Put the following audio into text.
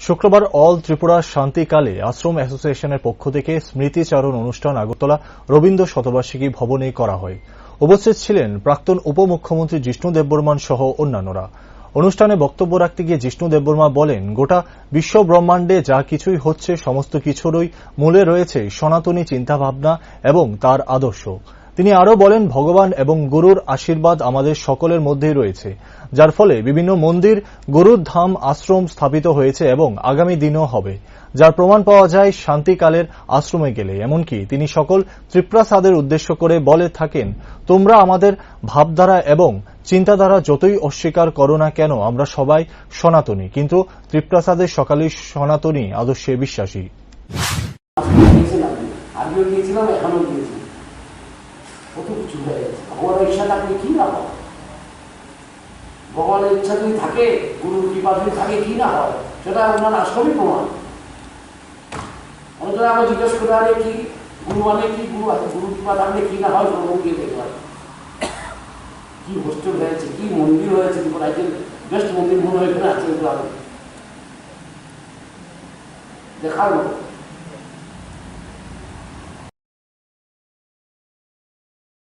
শুক্রবার অল ত্রিপুরা শান্তিকালে আশ্রম অ্যাসোসিয়েশনের পক্ষ থেকে স্মৃতিচারণ অনুষ্ঠান আগরতলা রবীন্দ্র শতবার্ষিকী ভবনে করা হয়। উপস্থিত ছিলেন প্রাক্তন উপমুখ্যমন্ত্রী জিষ্ণু দেববর্মা সহ অন্যান্যরা। অনুষ্ঠানে বক্তব্য রাখতে গিয়ে জিষ্ণু দেববর্মা বলেন, গোটা বিশ্ব ব্রহ্মাণ্ডে যা কিছুই হচ্ছে সমস্ত কিছুরই মূলে রয়েছে সনাতনী চিন্তাভাবনা এবং তার আদর্শ। তিনি আরও বলেন, ভগবান এবং গুরুর আশীর্বাদ আমাদের সকলের মধ্যেই রয়েছে, যার ফলে বিভিন্ন মন্দির, গুরুর ধাম, আশ্রম স্থাপিত হয়েছে এবং আগামী দিনেও হবে, যার প্রমাণ পাওয়া যায় শান্তিকালের আশ্রমে গেলে। এমনকি তিনি সকল ত্রিপ্রাসাদের উদ্দেশ্য করে বলে থাকেন, তোমরা আমাদের ভাবধারা এবং চিন্তাধারা যতই অস্বীকার করো না কেন, আমরা সবাই সনাতনী, কিন্তু ত্রিপ্রাসাদের সকালেই সনাতনী আদর্শে বিশ্বাসী। ভগবানের ইচ্ছা থাকলে কি না হয়, ভগবানের ইচ্ছা যদি থাকে, গুরুর কৃপা যদি থাকে, কি না হয়, সেটা ওনার আশ্রমই প্রমাণ। অন্তত আমরা জিজ্ঞেস করে আরে কি গুরু মানে কি, গুরু কৃপা থাকলে কি না হয়, সর্বম গিয়ে দেখলাম কি হোস্টেল হয়েছে, কি মন্দির হয়েছে, বেস্ট মন্দির মনে হয় এখানে আছে, দেখার মতো।